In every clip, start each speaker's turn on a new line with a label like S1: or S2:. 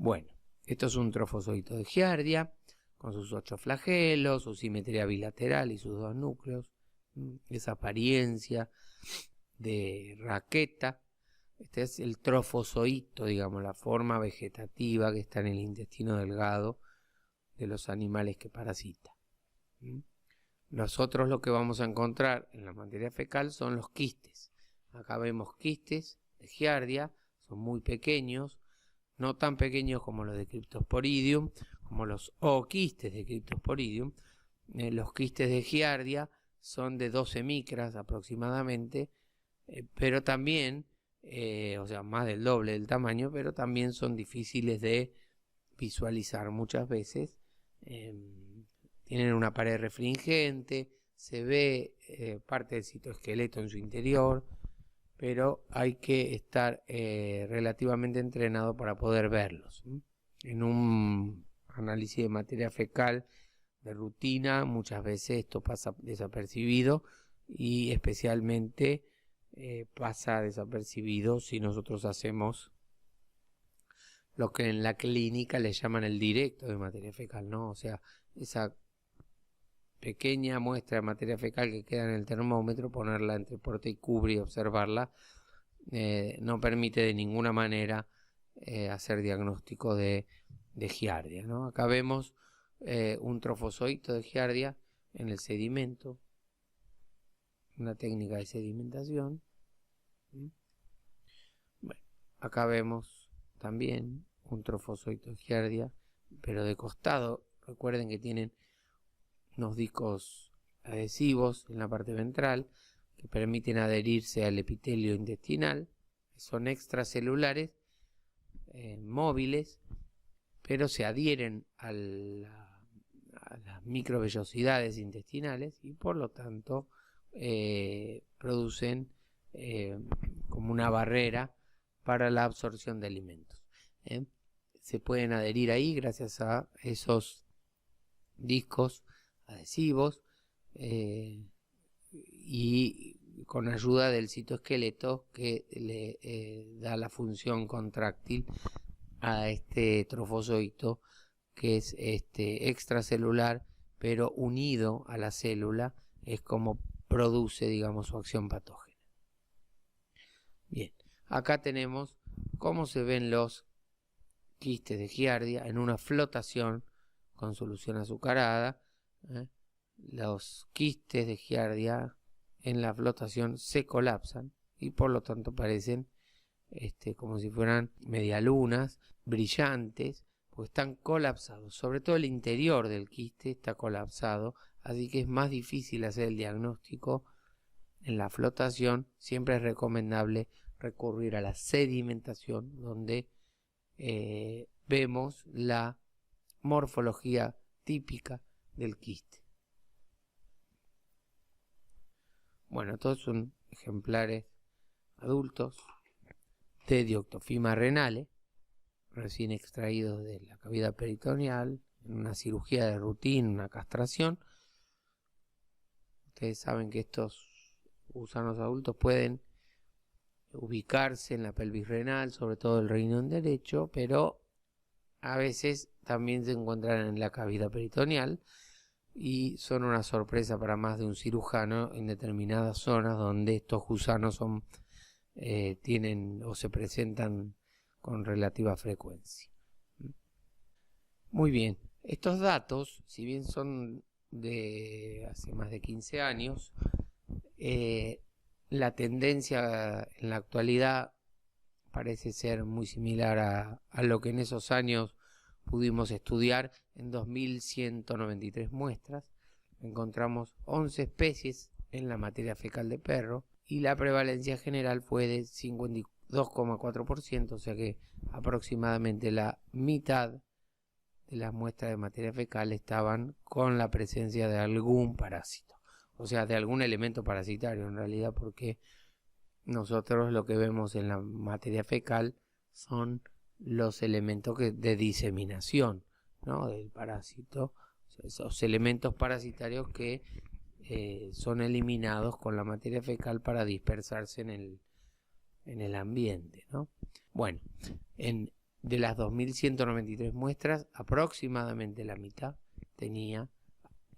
S1: Bueno, esto es un trofozoito de Giardia, con sus 8 flagelos, su simetría bilateral y sus 2 núcleos, esa apariencia de raqueta. Este es el trofozoito, digamos, la forma vegetativa que está en el intestino delgado de los animales que parasitan. Nosotros lo que vamos a encontrar en la materia fecal son los quistes. Acá vemos quistes de Giardia, son muy pequeños, no tan pequeños como los de Cryptosporidium, como los ooquistes de Cryptosporidium. Los quistes de Giardia son de 12 micras aproximadamente, pero también, o sea, más del doble del tamaño, pero también son difíciles de visualizar muchas veces. Tienen una pared refringente, se ve parte del citoesqueleto en su interior, pero hay que estar relativamente entrenado para poder verlos. En un análisis de materia fecal de rutina, muchas veces esto pasa desapercibido y especialmente pasa desapercibido si nosotros hacemos lo que en la clínica le llaman el directo de materia fecal, ¿no? O sea, esa pequeña muestra de materia fecal que queda en el termómetro, ponerla entre porte y cubre y observarla, no permite de ninguna manera hacer diagnóstico de Giardia, ¿no? Acá vemos un trofozoito de Giardia en el sedimento, una técnica de sedimentación. Bueno, acá vemos también un trofozoito de Giardia, pero de costado. Recuerden que tienen unos discos adhesivos en la parte ventral que permiten adherirse al epitelio intestinal. Son extracelulares, móviles, pero se adhieren a las microvellosidades intestinales y por lo tanto producen como una barrera para la absorción de alimentos. Se pueden adherir ahí gracias a esos discos adhesivos y con ayuda del citoesqueleto que le da la función contráctil a este trofozoito, que es extracelular pero unido a la célula, es como produce, digamos, su acción patógena. Bien, acá tenemos cómo se ven los quistes de Giardia en una flotación con solución azucarada. Los quistes de Giardia en la flotación se colapsan y por lo tanto parecen como si fueran medialunas brillantes, porque están colapsados. Sobre todo el interior del quiste está colapsado, así que es más difícil hacer el diagnóstico en la flotación. Siempre es recomendable recurrir a la sedimentación, donde vemos la morfología típica del quiste. Bueno, todos son ejemplares adultos de Dioctophyma renale, recién extraídos de la cavidad peritoneal, en una cirugía de rutina, una castración. Ustedes saben que estos gusanos adultos pueden ubicarse en la pelvis renal, sobre todo el riñón derecho, pero a veces también se encuentran en la cavidad peritoneal y son una sorpresa para más de un cirujano en determinadas zonas donde estos gusanos tienen o se presentan con relativa frecuencia. Muy bien, estos datos, si bien son de hace más de 15 años, la tendencia en la actualidad parece ser muy similar a lo que en esos años pudimos estudiar. En 2193 muestras encontramos 11 especies en la materia fecal de perro y la prevalencia general fue de 52,4%, o sea que aproximadamente la mitad de las muestras de materia fecal estaban con la presencia de algún parásito, o sea, de algún elemento parasitario en realidad, porque nosotros lo que vemos en la materia fecal son los elementos de diseminación, ¿no?, del parásito, o sea, esos elementos parasitarios que son eliminados con la materia fecal para dispersarse en el ambiente, ¿no? Bueno, en de las 2.193 muestras, aproximadamente la mitad tenía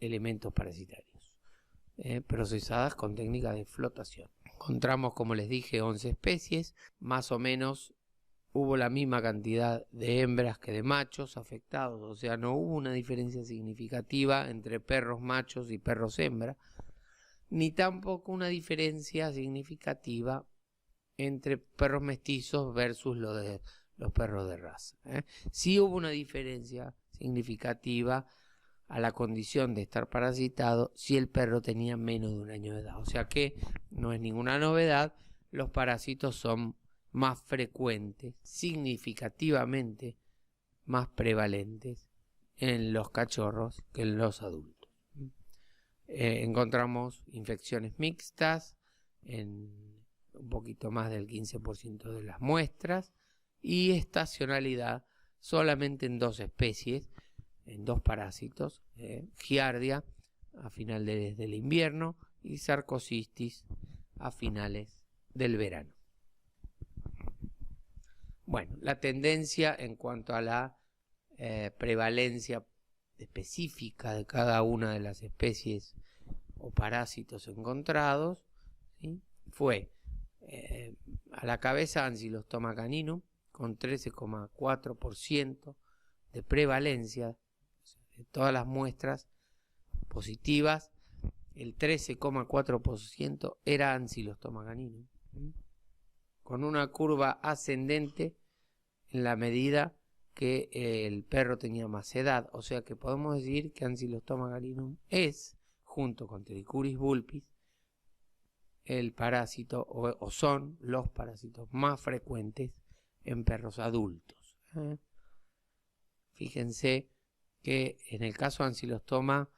S1: elementos parasitarios, procesadas con técnica de flotación. Encontramos, como les dije, 11 especies, más o menos hubo la misma cantidad de hembras que de machos afectados, o sea, no hubo una diferencia significativa entre perros machos y perros hembra, ni tampoco una diferencia significativa entre perros mestizos versus los perros de raza. Sí hubo una diferencia significativa a la condición de estar parasitado si el perro tenía menos de un año de edad. O sea que no es ninguna novedad, los parásitos son más frecuentes, significativamente más prevalentes en los cachorros que en los adultos. Encontramos infecciones mixtas en un poquito más del 15% de las muestras y estacionalidad solamente en 2 especies, en 2 parásitos, Giardia a finales del invierno y Sarcocistis a finales del verano. Bueno, la tendencia en cuanto a la prevalencia específica de cada una de las especies o parásitos encontrados, ¿sí? Fue a la cabeza Ancylostoma caninum con 13,4% de prevalencia de todas las muestras positivas. El 13,4% era Ancylostoma caninum, con una curva ascendente en la medida que el perro tenía más edad. O sea que podemos decir que Ancylostoma caninum es, junto con Trichuris vulpis, el parásito o son los parásitos más frecuentes en perros adultos. Fíjense que en el caso de Ancylostoma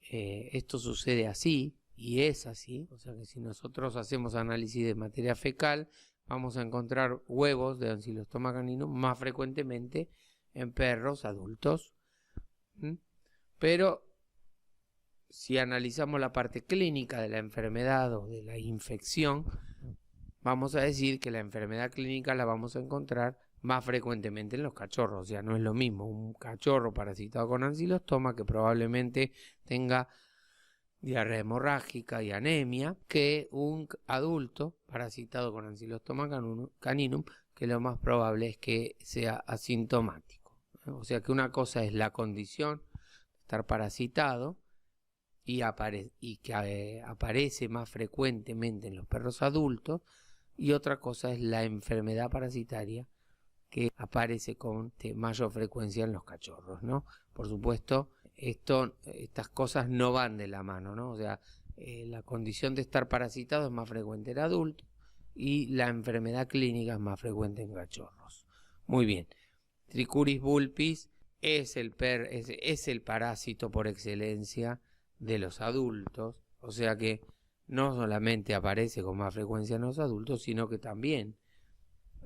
S1: esto sucede así y es así, o sea que si nosotros hacemos análisis de materia fecal vamos a encontrar huevos de Ancylostoma caninum más frecuentemente en perros adultos. Pero si analizamos la parte clínica de la enfermedad o de la infección, vamos a decir que la enfermedad clínica la vamos a encontrar más frecuentemente en los cachorros. O sea, no es lo mismo un cachorro parasitado con ancylostoma que probablemente tenga diarrea hemorrágica y anemia que un adulto parasitado con Ancylostoma caninum, que lo más probable es que sea asintomático. O sea que una cosa es la condición de estar parasitado y que aparece más frecuentemente en los perros adultos, y otra cosa es la enfermedad parasitaria que aparece con mayor frecuencia en los cachorros, ¿no? Por supuesto, estas cosas no van de la mano, ¿no? O sea, la condición de estar parasitado es más frecuente en adultos y la enfermedad clínica es más frecuente en cachorros. Muy bien. Trichuris vulpis es el parásito por excelencia de los adultos, o sea que no solamente aparece con más frecuencia en los adultos, sino que también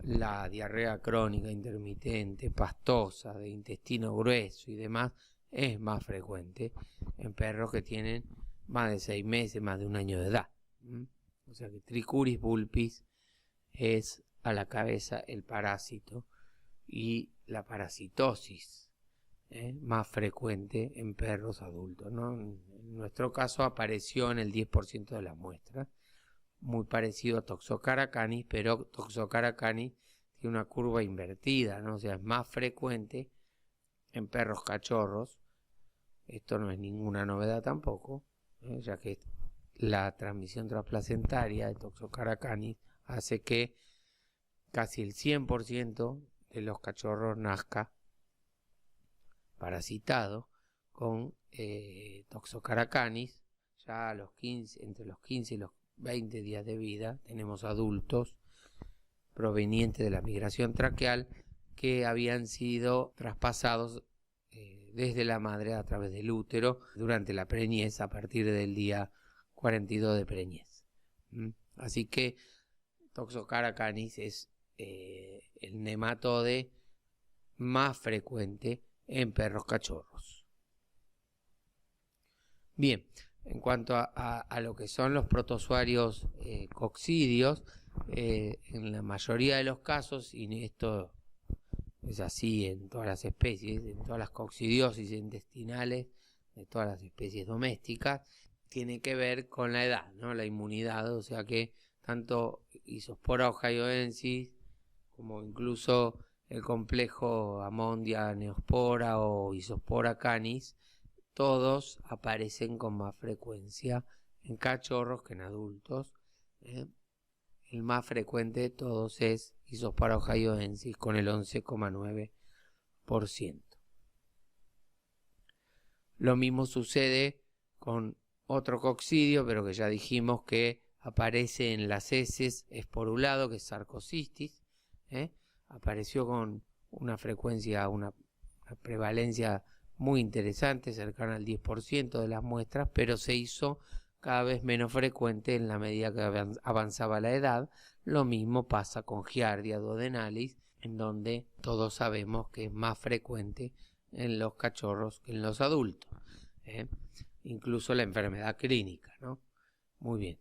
S1: la diarrea crónica intermitente, pastosa, de intestino grueso y demás, es más frecuente en perros que tienen más de 6 meses, más de un año de edad. O sea que Trichuris vulpis es a la cabeza el parásito y la parasitosis más frecuente en perros adultos, ¿no? En nuestro caso apareció en el 10% de las muestras, muy parecido a Toxocara canis, pero Toxocara canis tiene una curva invertida, ¿no? O sea, es más frecuente en perros cachorros. Esto no es ninguna novedad tampoco, ya que la transmisión transplacentaria de Toxocara canis hace que casi el 100% de los cachorros nazca parasitado con Toxocara canis. Ya a los 15, entre los 15 y los 20 días de vida tenemos adultos provenientes de la migración traqueal que habían sido traspasados desde la madre a través del útero durante la preñez a partir del día 42 de preñez. Así que Toxocara canis es el nematode más frecuente en perros cachorros. Bien, en cuanto a lo que son los protozoarios coccidios, en la mayoría de los casos, y esto es así en todas las especies, en todas las coccidiosis intestinales de todas las especies domésticas, tiene que ver con la edad, ¿no? La inmunidad, o sea que tanto Isospora ohioensis como incluso el complejo Amondia neospora o Isospora canis, todos aparecen con más frecuencia en cachorros que en adultos. El más frecuente de todos es Isospora ohioensis con el 11,9%. Lo mismo sucede con otro coccidio, pero que ya dijimos que aparece en las heces esporulado, que es Sarcocistis. Apareció con una frecuencia, una prevalencia muy interesante, cercana al 10% de las muestras, pero se hizo cada vez menos frecuente en la medida que avanzaba la edad. Lo mismo pasa con Giardia duodenalis, en donde todos sabemos que es más frecuente en los cachorros que en los adultos. Incluso la enfermedad clínica, ¿no? Muy bien.